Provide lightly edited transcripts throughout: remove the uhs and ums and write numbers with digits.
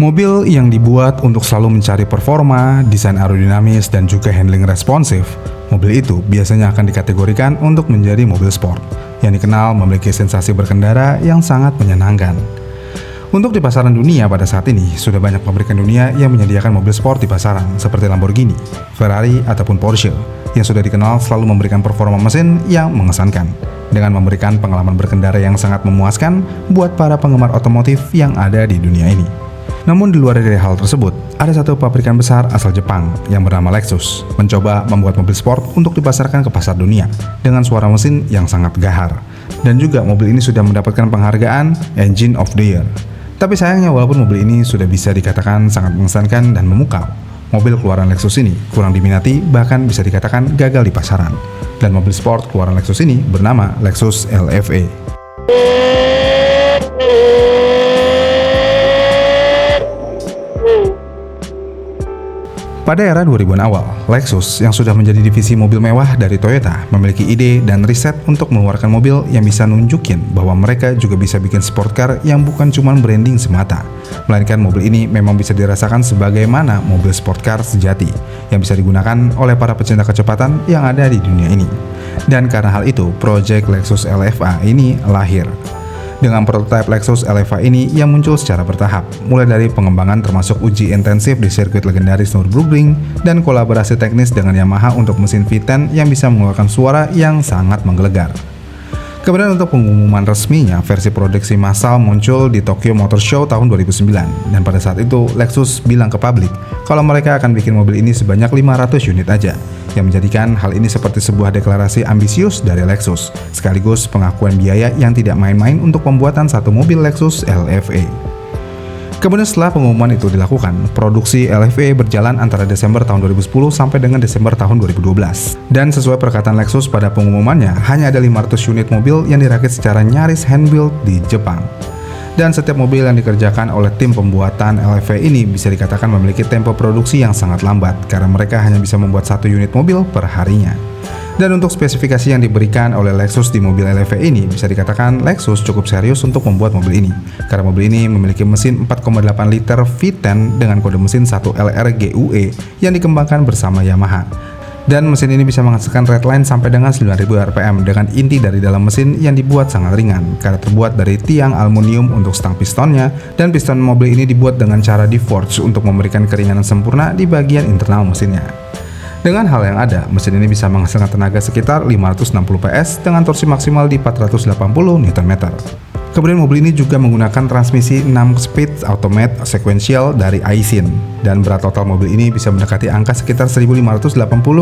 Mobil yang dibuat untuk selalu mencari performa, desain aerodinamis, dan juga handling responsif, mobil itu biasanya akan dikategorikan untuk menjadi mobil sport, yang dikenal memiliki sensasi berkendara yang sangat menyenangkan. Untuk di pasaran dunia pada saat ini, sudah banyak pabrikan dunia yang menyediakan mobil sport di pasaran, seperti Lamborghini, Ferrari, ataupun Porsche, yang sudah dikenal selalu memberikan performa mesin yang mengesankan, dengan memberikan pengalaman berkendara yang sangat memuaskan buat para penggemar otomotif yang ada di dunia ini. Namun di luar dari hal tersebut, ada satu pabrikan besar asal Jepang yang bernama Lexus mencoba membuat mobil sport untuk dipasarkan ke pasar dunia dengan suara mesin yang sangat gahar. Dan juga mobil ini sudah mendapatkan penghargaan Engine of the Year. Tapi sayangnya walaupun mobil ini sudah bisa dikatakan sangat mengesankan dan memukau, mobil keluaran Lexus ini kurang diminati, bahkan bisa dikatakan gagal di pasaran. Dan mobil sport keluaran Lexus ini bernama Lexus LFA. Pada era 2000-an awal, Lexus yang sudah menjadi divisi mobil mewah dari Toyota memiliki ide dan riset untuk mengeluarkan mobil yang bisa nunjukin bahwa mereka juga bisa bikin sport car yang bukan cuma branding semata, melainkan mobil ini memang bisa dirasakan sebagaimana mobil sport car sejati yang bisa digunakan oleh para pecinta kecepatan yang ada di dunia ini. Dan karena hal itu, Project Lexus LFA ini lahir. Dengan prototipe Lexus LFA ini yang muncul secara bertahap, mulai dari pengembangan termasuk uji intensif di sirkuit legendaris Nürburgring dan kolaborasi teknis dengan Yamaha untuk mesin V10 yang bisa mengeluarkan suara yang sangat menggelegar. Kemudian untuk pengumuman resminya, versi produksi massal muncul di Tokyo Motor Show tahun 2009, dan pada saat itu Lexus bilang ke publik kalau mereka akan bikin mobil ini sebanyak 500 unit aja, yang menjadikan hal ini seperti sebuah deklarasi ambisius dari Lexus, sekaligus pengakuan biaya yang tidak main-main untuk pembuatan satu mobil Lexus LFA. Kemudian setelah pengumuman itu dilakukan, produksi LFA berjalan antara Desember tahun 2010 sampai dengan Desember tahun 2012. Dan sesuai perkataan Lexus pada pengumumannya, hanya ada 500 unit mobil yang dirakit secara nyaris hand-built di Jepang. Dan setiap mobil yang dikerjakan oleh tim pembuatan LFA ini bisa dikatakan memiliki tempo produksi yang sangat lambat, karena mereka hanya bisa membuat satu unit mobil per harinya. Dan untuk spesifikasi yang diberikan oleh Lexus di mobil LFA ini, bisa dikatakan Lexus cukup serius untuk membuat mobil ini, karena mobil ini memiliki mesin 4,8 liter V10 dengan kode mesin 1LR GUE yang dikembangkan bersama Yamaha. Dan mesin ini bisa menghasilkan redline sampai dengan 9000 rpm dengan inti dari dalam mesin yang dibuat sangat ringan, karena terbuat dari tiang aluminium untuk stang pistonnya, dan piston mobil ini dibuat dengan cara di-forge untuk memberikan keringanan sempurna di bagian internal mesinnya. Dengan hal yang ada, mesin ini bisa menghasilkan tenaga sekitar 560 PS dengan torsi maksimal di 480 Nm. Kemudian mobil ini juga menggunakan transmisi 6-speed automatic sequential dari Aisin, dan berat total mobil ini bisa mendekati angka sekitar 1580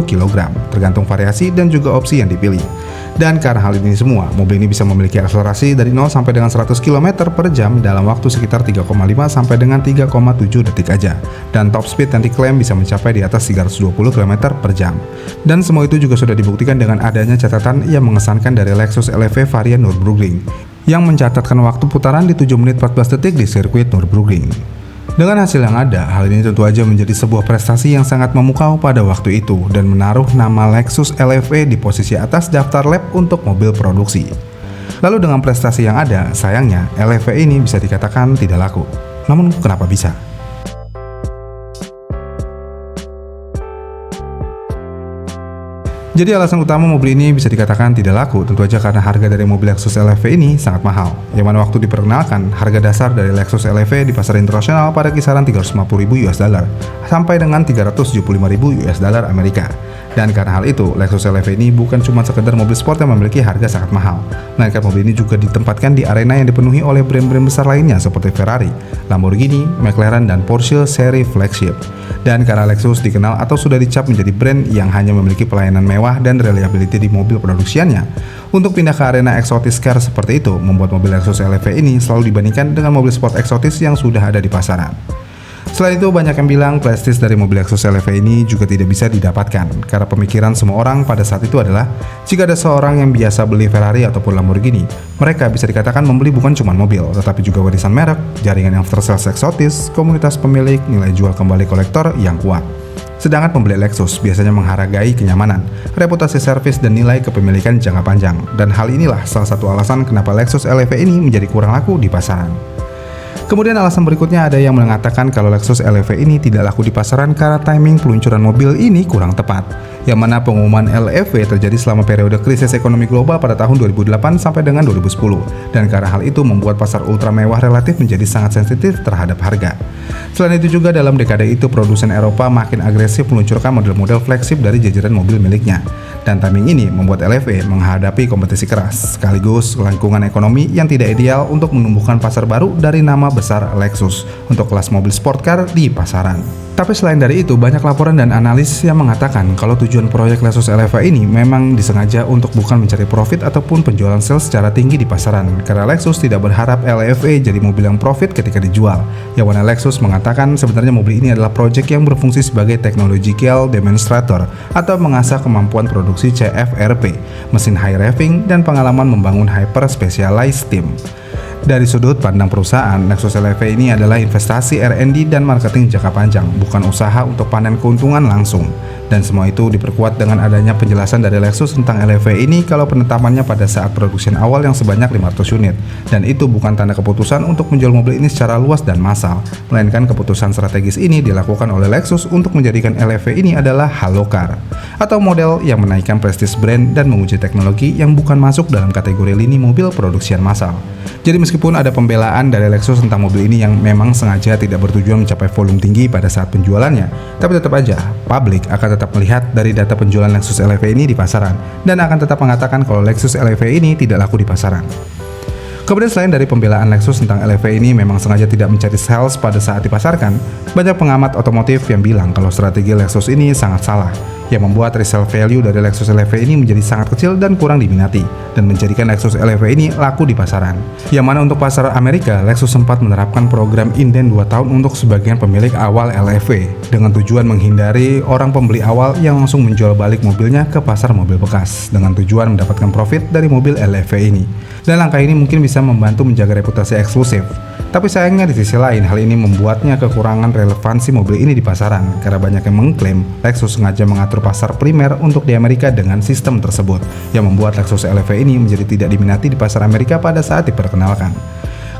kg, tergantung variasi dan juga opsi yang dipilih. Dan karena hal ini semua, mobil ini bisa memiliki akselerasi dari 0 sampai dengan 100 km per jam dalam waktu sekitar 3,5 sampai dengan 3,7 detik aja. Dan top speed yang diklaim bisa mencapai di atas 320 km per jam. Dan semua itu juga sudah dibuktikan dengan adanya catatan yang mengesankan dari Lexus LFA varian Nürburgring, yang mencatatkan waktu putaran di 7 menit 14 detik di sirkuit Nürburgring. Dengan hasil yang ada, hal ini tentu aja menjadi sebuah prestasi yang sangat memukau pada waktu itu dan menaruh nama Lexus LFA di posisi atas daftar lab untuk mobil produksi. Lalu dengan prestasi yang ada, sayangnya LFA ini bisa dikatakan tidak laku. Namun kenapa bisa? Jadi alasan utama mobil ini bisa dikatakan tidak laku tentu aja karena harga dari mobil Lexus LFA ini sangat mahal. Yang mana waktu diperkenalkan, harga dasar dari Lexus LFA di pasar internasional pada kisaran 350.000 US dollar sampai dengan 375.000 US dollar Amerika. Dan karena hal itu, Lexus LFA ini bukan cuma sekedar mobil sport yang memiliki harga sangat mahal, melainkan mobil ini juga ditempatkan di arena yang dipenuhi oleh brand-brand besar lainnya seperti Ferrari, Lamborghini, McLaren, dan Porsche seri flagship. Dan karena Lexus dikenal atau sudah dicap menjadi brand yang hanya memiliki pelayanan mewah dan reliability di mobil produksiannya, untuk pindah ke arena eksotis car seperti itu membuat mobil Lexus LFA ini selalu dibandingkan dengan mobil sport eksotis yang sudah ada di pasaran. Selain itu, banyak yang bilang prestis dari mobil Lexus LFA ini juga tidak bisa didapatkan, karena pemikiran semua orang pada saat itu adalah jika ada seorang yang biasa beli Ferrari ataupun Lamborghini, mereka bisa dikatakan membeli bukan cuma mobil, tetapi juga warisan merek, jaringan after sales eksotis, komunitas pemilik, nilai jual kembali kolektor yang kuat. Sedangkan pembeli Lexus biasanya menghargai kenyamanan, reputasi servis, dan nilai kepemilikan jangka panjang. Dan hal inilah salah satu alasan kenapa Lexus LFA ini menjadi kurang laku di pasaran. Kemudian alasan berikutnya ada yang mengatakan kalau Lexus LEV ini tidak laku di pasaran karena timing peluncuran mobil ini kurang tepat. Yang mana pengumuman LEV terjadi selama periode krisis ekonomi global pada tahun 2008 sampai dengan 2010. Dan karena hal itu membuat pasar ultra mewah relatif menjadi sangat sensitif terhadap harga. Selain itu juga dalam dekade itu produsen Eropa makin agresif meluncurkan model-model flagship dari jajaran mobil miliknya. Dan timing ini membuat LEV menghadapi kompetisi keras, sekaligus lingkungan ekonomi yang tidak ideal untuk menumbuhkan pasar baru dari nama besar Lexus untuk kelas mobil sport car di pasaran. Tapi selain dari itu, banyak laporan dan analis yang mengatakan kalau tujuan proyek Lexus LEV ini memang disengaja untuk bukan mencari profit ataupun penjualan sales secara tinggi di pasaran, karena Lexus tidak berharap LEV jadi mobil yang profit ketika dijual. Yang mana Lexus mengatakan sebenarnya mobil ini adalah proyek yang berfungsi sebagai technological demonstrator atau mengasah kemampuan produksi CFRP, mesin high revving, dan pengalaman membangun hyper specialized team. Dari sudut pandang perusahaan, Lexus LEV ini adalah investasi R&D dan marketing jangka panjang, bukan usaha untuk panen keuntungan langsung. Dan semua itu diperkuat dengan adanya penjelasan dari Lexus tentang LEV ini kalau penetapannya pada saat produksi awal yang sebanyak 500 unit. Dan itu bukan tanda keputusan untuk menjual mobil ini secara luas dan massal, melainkan keputusan strategis ini dilakukan oleh Lexus untuk menjadikan LEV ini adalah halo car, atau model yang menaikkan prestis brand dan menguji teknologi yang bukan masuk dalam kategori lini mobil produksian massal. Jadi meskipun ada pembelaan dari Lexus tentang mobil ini yang memang sengaja tidak bertujuan mencapai volume tinggi pada saat penjualannya, tapi tetap aja, publik akan tetap melihat dari data penjualan Lexus LEV ini di pasaran, dan akan tetap mengatakan kalau Lexus LEV ini tidak laku di pasaran. Kemudian selain dari pembelaan Lexus tentang LEV ini memang sengaja tidak mencari sales pada saat dipasarkan, banyak pengamat otomotif yang bilang kalau strategi Lexus ini sangat salah, yang membuat resale value dari Lexus LEV ini menjadi sangat kecil dan kurang diminati, dan menjadikan Lexus LEV ini laku di pasaran. Yang mana untuk pasar Amerika, Lexus sempat menerapkan program inden 2 tahun untuk sebagian pemilik awal LEV, dengan tujuan menghindari orang pembeli awal yang langsung menjual balik mobilnya ke pasar mobil bekas, dengan tujuan mendapatkan profit dari mobil LEV ini. Dan langkah ini mungkin bisa membantu menjaga reputasi eksklusif. Tapi sayangnya di sisi lain, hal ini membuatnya kekurangan relevansi mobil ini di pasaran, karena banyak yang mengklaim Lexus sengaja mengatur pasar primer untuk di Amerika dengan sistem tersebut, yang membuat Lexus LEV ini menjadi tidak diminati di pasar Amerika pada saat diperkenalkan.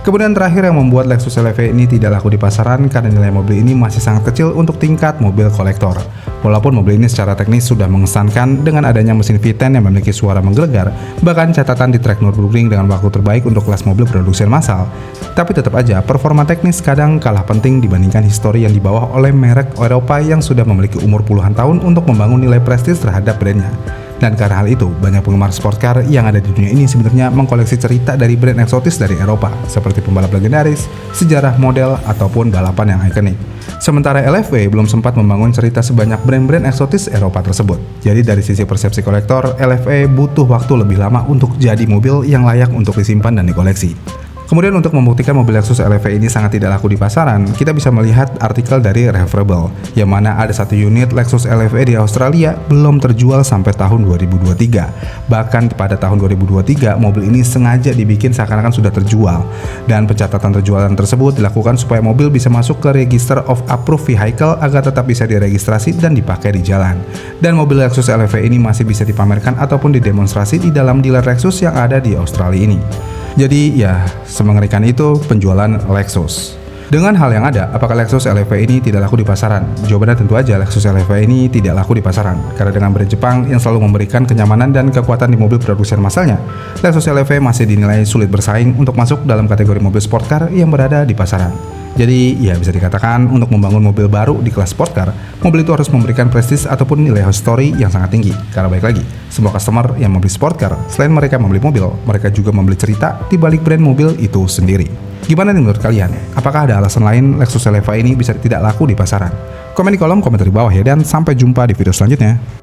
Kemudian terakhir yang membuat Lexus LEV ini tidak laku di pasaran karena nilai mobil ini masih sangat kecil untuk tingkat mobil kolektor. Walaupun mobil ini secara teknis sudah mengesankan dengan adanya mesin V10 yang memiliki suara menggelegar, bahkan catatan di track Nürburgring dengan waktu terbaik untuk kelas mobil produksi massal, tapi tetap aja performa teknis kadang kalah penting dibandingkan histori yang dibawa oleh merek Eropa yang sudah memiliki umur puluhan tahun untuk membangun nilai prestis terhadap brandnya. Dan karena hal itu, banyak penggemar sport car yang ada di dunia ini sebenarnya mengkoleksi cerita dari brand eksotis dari Eropa, seperti pembalap legendaris, sejarah model, ataupun balapan yang ikonik. Sementara LEV belum sempat membangun cerita sebanyak brand-brand eksotis Eropa tersebut. Jadi dari sisi persepsi kolektor, LEV butuh waktu lebih lama untuk jadi mobil yang layak untuk disimpan dan dikoleksi. Kemudian untuk membuktikan mobil Lexus LEV ini sangat tidak laku di pasaran, kita bisa melihat artikel dari Referable, yang mana ada satu unit Lexus LEV di Australia belum terjual sampai tahun 2023. Bahkan pada tahun 2023, mobil ini sengaja dibikin seakan-akan sudah terjual. Dan pencatatan terjualan tersebut dilakukan supaya mobil bisa masuk ke Register of Approved Vehicle agar tetap bisa diregistrasi dan dipakai di jalan. Dan mobil Lexus LEV ini masih bisa dipamerkan ataupun didemonstrasi di dalam dealer Lexus yang ada di Australia ini. Jadi ya, semengerikan itu penjualan Lexus. Dengan hal yang ada, apakah Lexus LEV ini tidak laku di pasaran? Jawabannya tentu aja Lexus LEV ini tidak laku di pasaran. Karena dengan brand Jepang yang selalu memberikan kenyamanan dan kekuatan di mobil produksian massalnya, Lexus LEV masih dinilai sulit bersaing untuk masuk dalam kategori mobil sport car yang berada di pasaran. Jadi ya bisa dikatakan untuk membangun mobil baru di kelas sport car, mobil itu harus memberikan prestis ataupun nilai history yang sangat tinggi. Karena baik lagi, semua customer yang membeli sport car, selain mereka membeli mobil, mereka juga membeli cerita di balik brand mobil itu sendiri. Gimana nih menurut kalian? Apakah ada alasan lain Lexus LEV ini bisa tidak laku di pasaran? Komen di kolom komentar di bawah ya, dan sampai jumpa di video selanjutnya.